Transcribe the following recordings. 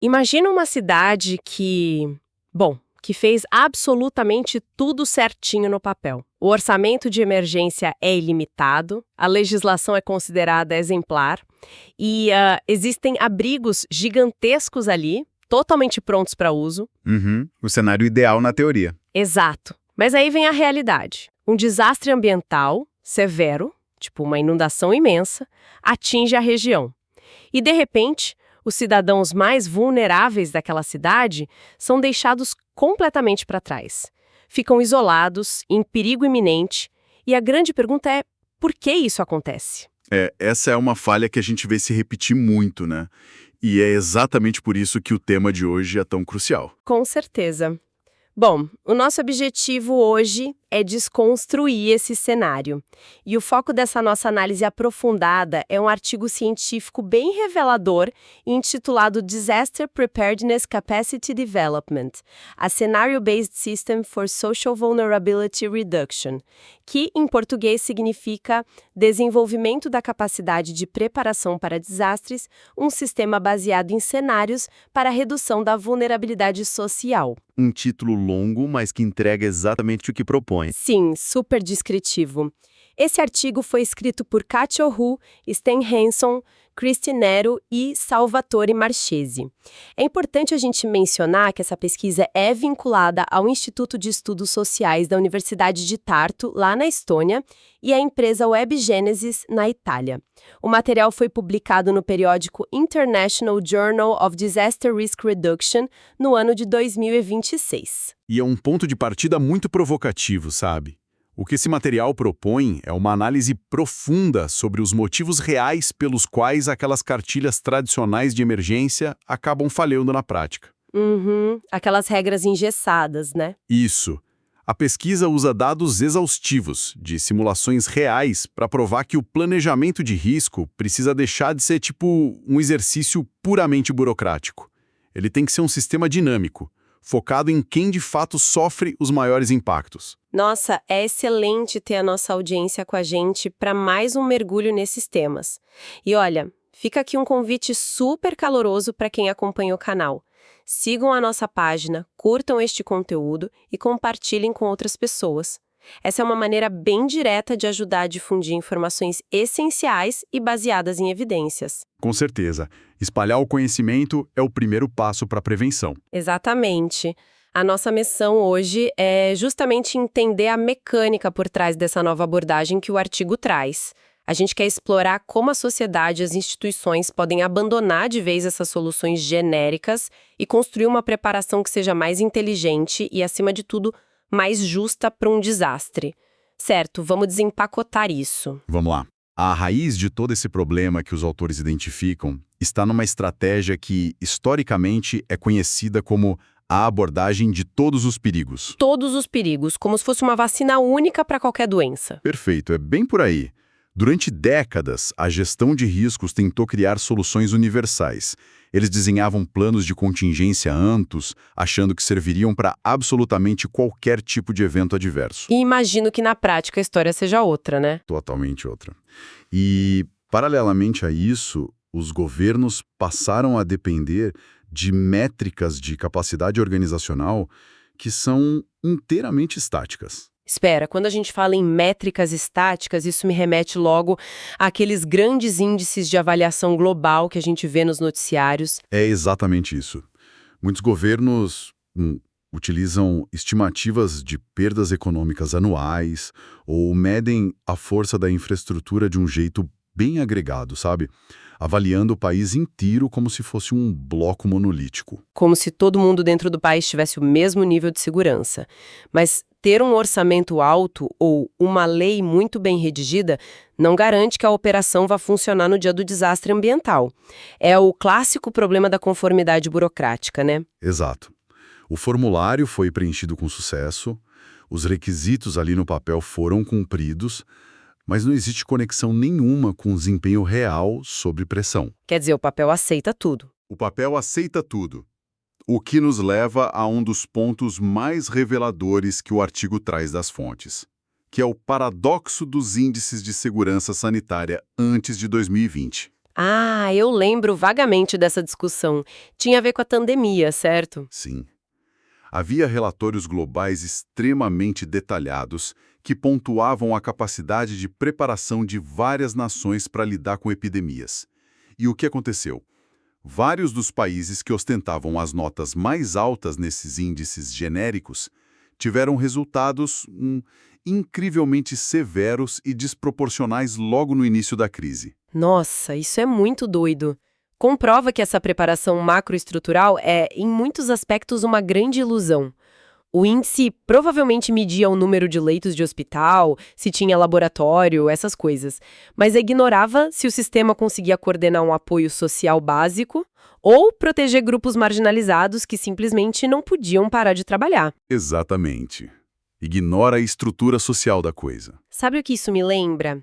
Imagina uma cidade que fez absolutamente tudo certinho no papel. O orçamento de emergência é ilimitado, a legislação é considerada exemplar e existem abrigos gigantescos ali, totalmente prontos para uso. O cenário ideal na teoria. Exato. Mas aí vem a realidade. Um desastre ambiental severo, tipo uma inundação imensa, atinge a região. E, de repente, os cidadãos mais vulneráveis daquela cidade são deixados completamente para trás. Ficam isolados, em perigo iminente, e a grande pergunta é: por que isso acontece? Essa é uma falha que a gente vê se repetir muito, né? E é exatamente por isso que o tema de hoje é tão crucial. Com certeza. Bom, o nosso objetivo hoje é desconstruir esse cenário. E o foco dessa nossa análise aprofundada é um artigo científico bem revelador intitulado Disaster Preparedness Capacity Development, a Scenario-Based System for Social Vulnerability Reduction, que em português significa Desenvolvimento da Capacidade de Preparação para Desastres, um sistema baseado em cenários para a redução da vulnerabilidade social. Um título longo, mas que entrega exatamente o que propõe. Sim, super descritivo. Esse artigo foi escrito por Katia Hu, Sten Hanson, Kristi Nero e Salvatore Marchesi. É importante a gente mencionar que essa pesquisa é vinculada ao Instituto de Estudos Sociais da Universidade de Tartu, lá na Estônia, e à empresa Web Genesis, na Itália. O material foi publicado no periódico International Journal of Disaster Risk Reduction no ano de 2026. E é um ponto de partida muito provocativo, sabe? O que esse material propõe é uma análise profunda sobre os motivos reais pelos quais aquelas cartilhas tradicionais de emergência acabam falhando na prática. Aquelas regras engessadas, né? Isso. A pesquisa usa dados exaustivos, de simulações reais, para provar que o planejamento de risco precisa deixar de ser tipo um exercício puramente burocrático. Ele tem que ser um sistema dinâmico, focado em quem de fato sofre os maiores impactos. Nossa, é excelente ter a nossa audiência com a gente para mais um mergulho nesses temas. E olha, fica aqui um convite super caloroso para quem acompanha o canal. Sigam a nossa página, curtam este conteúdo e compartilhem com outras pessoas. Essa é uma maneira bem direta de ajudar a difundir informações essenciais e baseadas em evidências. Com certeza. Espalhar o conhecimento é o primeiro passo para a prevenção. Exatamente. A nossa missão hoje é justamente entender a mecânica por trás dessa nova abordagem que o artigo traz. A gente quer explorar como a sociedade e as instituições podem abandonar de vez essas soluções genéricas e construir uma preparação que seja mais inteligente e, acima de tudo, mais justa para um desastre. Certo, vamos desempacotar isso. Vamos lá. A raiz de todo esse problema que os autores identificam está numa estratégia que, historicamente, é conhecida como a abordagem de todos os perigos. Todos os perigos, como se fosse uma vacina única para qualquer doença. Perfeito, é bem por aí. Durante décadas, a gestão de riscos tentou criar soluções universais. Eles desenhavam planos de contingência amplos, achando que serviriam para absolutamente qualquer tipo de evento adverso. E imagino que na prática a história seja outra, né? Totalmente outra. E, paralelamente a isso, os governos passaram a depender de métricas de capacidade organizacional que são inteiramente estáticas. Espera, quando a gente fala em métricas estáticas, isso me remete logo àqueles grandes índices de avaliação global que a gente vê nos noticiários. É exatamente isso. Muitos governos utilizam estimativas de perdas econômicas anuais ou medem a força da infraestrutura de um jeito bem agregado, sabe? Avaliando o país inteiro como se fosse um bloco monolítico. Como se todo mundo dentro do país tivesse o mesmo nível de segurança. Mas ter um orçamento alto ou uma lei muito bem redigida não garante que a operação vá funcionar no dia do desastre ambiental. É o clássico problema da conformidade burocrática, né? Exato. O formulário foi preenchido com sucesso, os requisitos ali no papel foram cumpridos, mas não existe conexão nenhuma com o desempenho real sob pressão. Quer dizer, o papel aceita tudo. O papel aceita tudo. O que nos leva a um dos pontos mais reveladores que o artigo traz das fontes, que é o paradoxo dos índices de segurança sanitária antes de 2020. Ah, eu lembro vagamente dessa discussão. Tinha a ver com a pandemia, certo? Sim. Havia relatórios globais extremamente detalhados que pontuavam a capacidade de preparação de várias nações para lidar com epidemias. E o que aconteceu? Vários dos países que ostentavam as notas mais altas nesses índices genéricos tiveram resultados incrivelmente severos e desproporcionais logo no início da crise. Nossa, isso é muito doido. Comprova que essa preparação macroestrutural é, em muitos aspectos, uma grande ilusão. O índice provavelmente media o número de leitos de hospital, se tinha laboratório, essas coisas, mas ignorava se o sistema conseguia coordenar um apoio social básico ou proteger grupos marginalizados que simplesmente não podiam parar de trabalhar. Exatamente. Ignora a estrutura social da coisa. Sabe o que isso me lembra?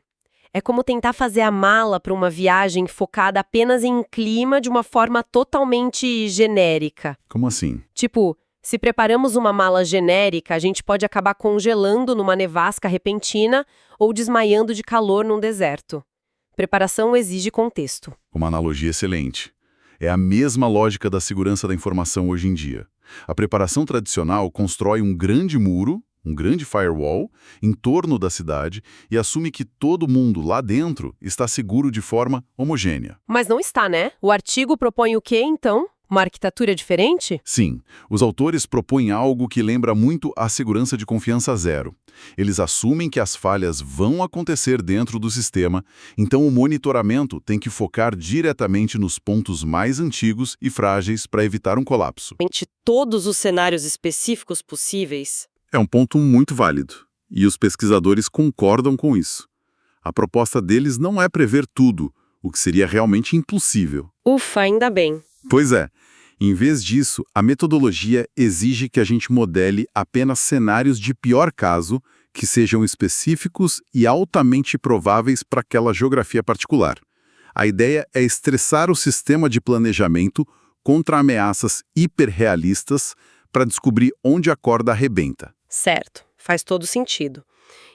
É como tentar fazer a mala para uma viagem focada apenas em clima de uma forma totalmente genérica. Como assim? Tipo, se preparamos uma mala genérica, a gente pode acabar congelando numa nevasca repentina ou desmaiando de calor num deserto. Preparação exige contexto. Uma analogia excelente. É a mesma lógica da segurança da informação hoje em dia. A preparação tradicional constrói um grande muro, um grande firewall, em torno da cidade e assume que todo mundo lá dentro está seguro de forma homogênea. Mas não está, né? O artigo propõe o quê, então? Uma arquitetura diferente? Sim, os autores propõem algo que lembra muito a segurança de confiança zero. Eles assumem que as falhas vão acontecer dentro do sistema, então o monitoramento tem que focar diretamente nos pontos mais antigos e frágeis para evitar um colapso. Todos os cenários específicos possíveis. É um ponto muito válido, e os pesquisadores concordam com isso. A proposta deles não é prever tudo, o que seria realmente impossível. Ufa, ainda bem. Pois é. Em vez disso, a metodologia exige que a gente modele apenas cenários de pior caso, que sejam específicos e altamente prováveis para aquela geografia particular. A ideia é estressar o sistema de planejamento contra ameaças hiperrealistas para descobrir onde a corda arrebenta. Certo, faz todo sentido.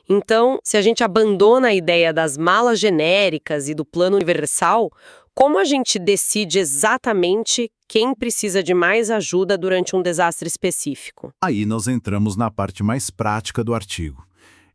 Então, se a gente abandona a ideia das malas genéricas e do plano universal, como a gente decide exatamente quem precisa de mais ajuda durante um desastre específico? Aí nós entramos na parte mais prática do artigo.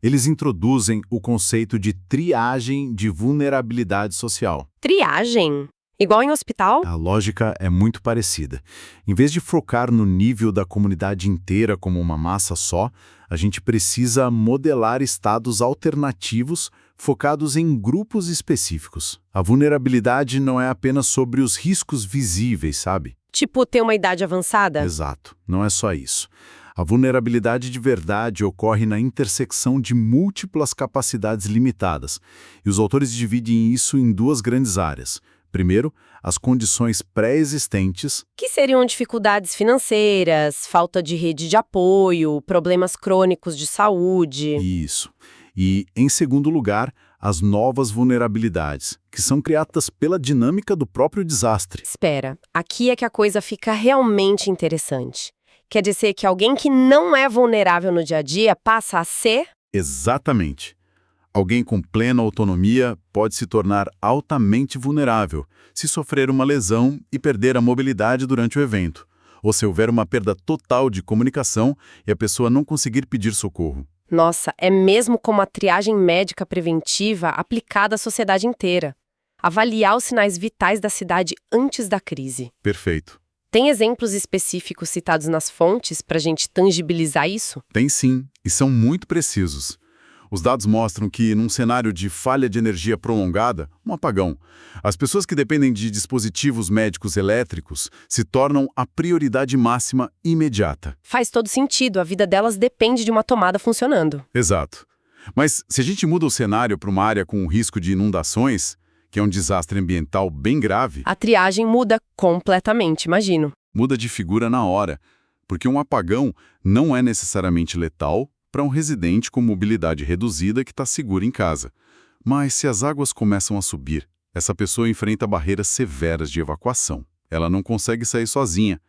Eles introduzem o conceito de triagem de vulnerabilidade social. Triagem? Igual em hospital? A lógica é muito parecida. Em vez de focar no nível da comunidade inteira como uma massa só, a gente precisa modelar estados alternativos focados em grupos específicos. A vulnerabilidade não é apenas sobre os riscos visíveis, sabe? Tipo ter uma idade avançada? Exato, não é só isso. A vulnerabilidade de verdade ocorre na intersecção de múltiplas capacidades limitadas, e os autores dividem isso em duas grandes áreas. Primeiro, as condições pré-existentes, Que seriam dificuldades financeiras, falta de rede de apoio, problemas crônicos de saúde. isso. E, em segundo lugar, as novas vulnerabilidades, que são criadas pela dinâmica do próprio desastre. Espera, aqui é que a coisa fica realmente interessante. Quer dizer que alguém que não é vulnerável no dia a dia passa a ser? Exatamente. Alguém com plena autonomia pode se tornar altamente vulnerável se sofrer uma lesão e perder a mobilidade durante o evento, ou se houver uma perda total de comunicação e a pessoa não conseguir pedir socorro. Nossa, é mesmo como a triagem médica preventiva aplicada à sociedade inteira. Avaliar os sinais vitais da cidade antes da crise. Perfeito. Tem exemplos específicos citados nas fontes para a gente tangibilizar isso? Tem sim, e são muito precisos. Os dados mostram que, num cenário de falha de energia prolongada, um apagão, as pessoas que dependem de dispositivos médicos elétricos se tornam a prioridade máxima imediata. Faz todo sentido, a vida delas depende de uma tomada funcionando. Exato. Mas se a gente muda o cenário para uma área com risco de inundações, que é um desastre ambiental bem grave, A triagem muda completamente, imagino. muda de figura na hora, porque um apagão não é necessariamente letal para um residente com mobilidade reduzida que está seguro em casa. Mas se as águas começam a subir, essa pessoa enfrenta barreiras severas de evacuação. Ela não consegue sair sozinha.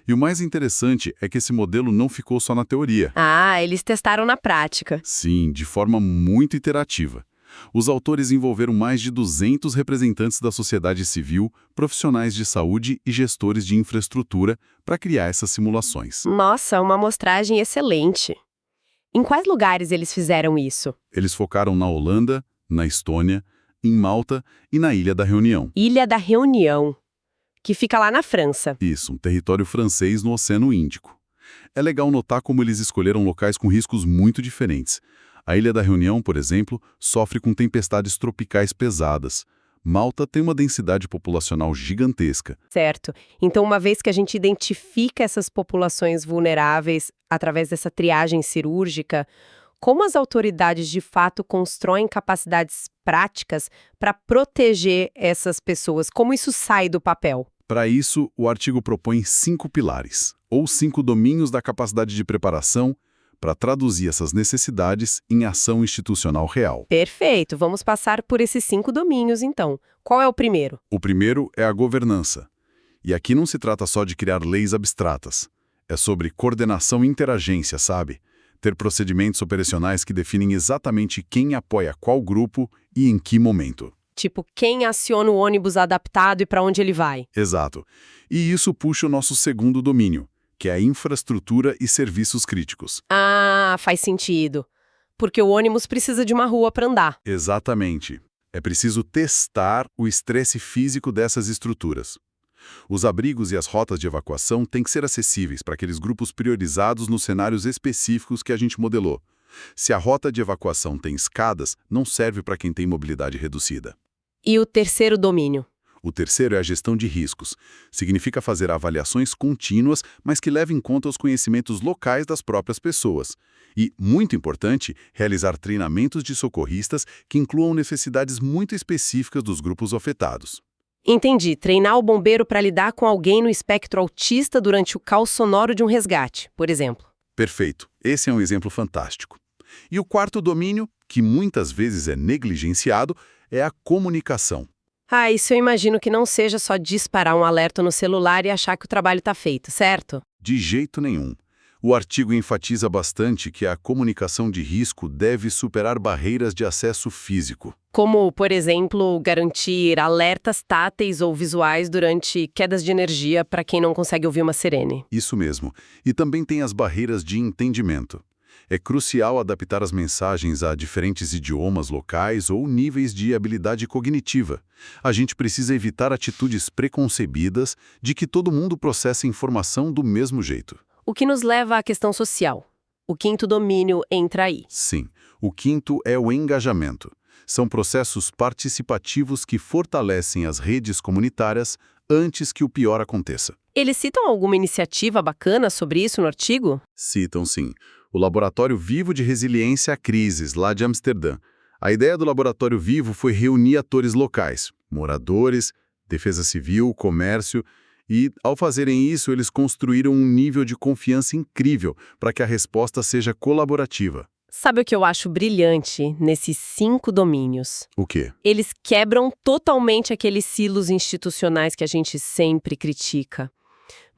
E o mais interessante é que esse modelo não ficou só na teoria. Ah, eles testaram na prática. Sim, de forma muito iterativa. Os autores envolveram mais de 200 representantes da sociedade civil, profissionais de saúde e gestores de infraestrutura para criar essas simulações. Nossa, uma amostragem excelente. Em quais lugares eles fizeram isso? Eles focaram na Holanda, na Estônia, em Malta e na Ilha da Reunião. Ilha da Reunião, que fica lá na França. Isso, um território francês no Oceano Índico. É legal notar como eles escolheram locais com riscos muito diferentes. A Ilha da Reunião, por exemplo, sofre com tempestades tropicais pesadas. Malta tem uma densidade populacional gigantesca. Certo. Então, uma vez que a gente identifica essas populações vulneráveis através dessa triagem cirúrgica, como as autoridades de fato constroem capacidades práticas para proteger essas pessoas? Como isso sai do papel? Para isso, o artigo propõe 5 pilares, ou 5 domínios da capacidade de preparação, para traduzir essas necessidades em ação institucional real. Perfeito. Vamos passar por esses 5 domínios, então. Qual é o primeiro? O primeiro é a governança. E aqui não se trata só de criar leis abstratas. É sobre coordenação interagência, sabe? Ter procedimentos operacionais que definem exatamente quem apoia qual grupo e em que momento. Tipo, quem aciona o ônibus adaptado e para onde ele vai? Exato. E isso puxa o nosso segundo domínio, que é a infraestrutura e serviços críticos. Ah, faz sentido. Porque o ônibus precisa de uma rua para andar. Exatamente. É preciso testar o estresse físico dessas estruturas. Os abrigos e as rotas de evacuação têm que ser acessíveis para aqueles grupos priorizados nos cenários específicos que a gente modelou. Se a rota de evacuação tem escadas, não serve para quem tem mobilidade reduzida. E o terceiro domínio? O terceiro é a gestão de riscos. Significa fazer avaliações contínuas, mas que levem em conta os conhecimentos locais das próprias pessoas. E, muito importante, realizar treinamentos de socorristas que incluam necessidades muito específicas dos grupos afetados. Entendi. Treinar o bombeiro para lidar com alguém no espectro autista durante o caos sonoro de um resgate, por exemplo. Perfeito. Esse é um exemplo fantástico. E o quarto domínio, que muitas vezes é negligenciado, é a comunicação. Ah, isso eu imagino que não seja só disparar um alerta no celular e achar que o trabalho está feito, certo? De jeito nenhum. O artigo enfatiza bastante que a comunicação de risco deve superar barreiras de acesso físico. Como, por exemplo, garantir alertas táteis ou visuais durante quedas de energia para quem não consegue ouvir uma sirene. Isso mesmo. E também tem as barreiras de entendimento. É crucial adaptar as mensagens a diferentes idiomas locais ou níveis de habilidade cognitiva. A gente precisa evitar atitudes preconcebidas de que todo mundo processa informação do mesmo jeito. O que nos leva à questão social. O quinto domínio entra aí. Sim, o quinto é o engajamento. São processos participativos que fortalecem as redes comunitárias antes que o pior aconteça. Eles citam alguma iniciativa bacana sobre isso no artigo? Citam, sim. O Laboratório Vivo de Resiliência a Crises, lá de Amsterdã. A ideia do Laboratório Vivo foi reunir atores locais, moradores, defesa civil, comércio, e, ao fazerem isso, eles construíram um nível de confiança incrível para que a resposta seja colaborativa. Sabe o que eu acho brilhante nesses 5 domínios? O quê? Eles quebram totalmente aqueles silos institucionais que a gente sempre critica.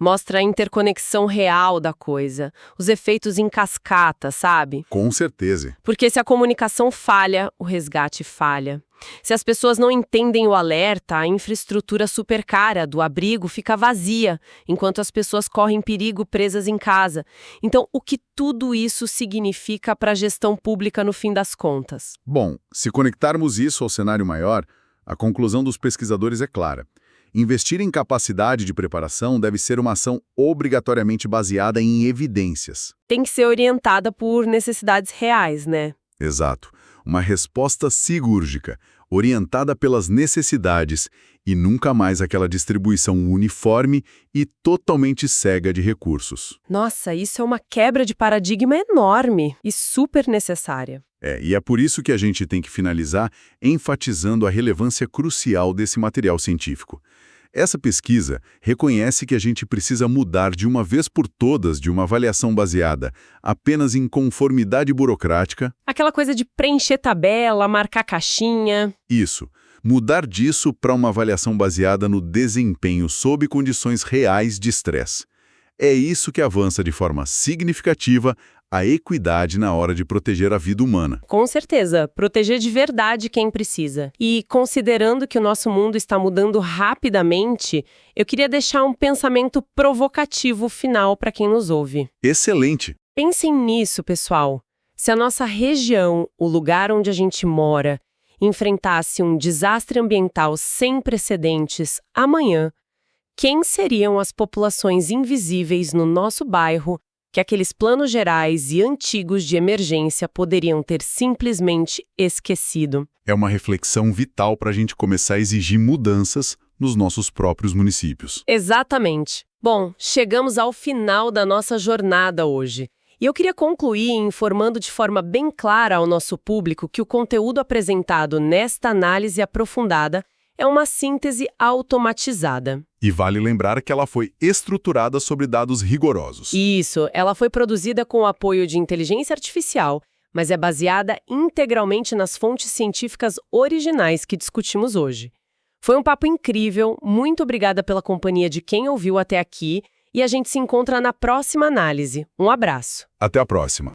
Mostra a interconexão real da coisa, os efeitos em cascata, sabe? Com certeza. Porque se a comunicação falha, o resgate falha. Se as pessoas não entendem o alerta, a infraestrutura super cara do abrigo fica vazia, enquanto as pessoas correm perigo presas em casa. Então, o que tudo isso significa para a gestão pública no fim das contas? Bom, se conectarmos isso ao cenário maior, a conclusão dos pesquisadores é clara. Investir em capacidade de preparação deve ser uma ação obrigatoriamente baseada em evidências. Tem que ser orientada por necessidades reais, né? Exato. Uma resposta cirúrgica, orientada pelas necessidades e nunca mais aquela distribuição uniforme e totalmente cega de recursos. Nossa, isso é uma quebra de paradigma enorme e super necessária. E é por isso que a gente tem que finalizar enfatizando a relevância crucial desse material científico. Essa pesquisa reconhece que a gente precisa mudar de uma vez por todas de uma avaliação baseada apenas em conformidade burocrática. Aquela coisa de preencher tabela, marcar caixinha. Isso. Mudar disso para uma avaliação baseada no desempenho sob condições reais de estresse. É isso que avança de forma significativa a equidade na hora de proteger a vida humana. Com certeza, proteger de verdade quem precisa. E considerando que o nosso mundo está mudando rapidamente, eu queria deixar um pensamento provocativo final para quem nos ouve. Excelente! Pensem nisso, pessoal. Se a nossa região, o lugar onde a gente mora, enfrentasse um desastre ambiental sem precedentes amanhã, quem seriam as populações invisíveis no nosso bairro que aqueles planos gerais e antigos de emergência poderiam ter simplesmente esquecido? É uma reflexão vital para a gente começar a exigir mudanças nos nossos próprios municípios. Exatamente. Bom, chegamos ao final da nossa jornada hoje. E eu queria concluir informando de forma bem clara ao nosso público que o conteúdo apresentado nesta análise aprofundada é uma síntese automatizada. E vale lembrar que ela foi estruturada sobre dados rigorosos. Isso, ela foi produzida com o apoio de inteligência artificial, mas é baseada integralmente nas fontes científicas originais que discutimos hoje. Foi um papo incrível, muito obrigada pela companhia de quem ouviu até aqui, e a gente se encontra na próxima análise. Um abraço. Até a próxima.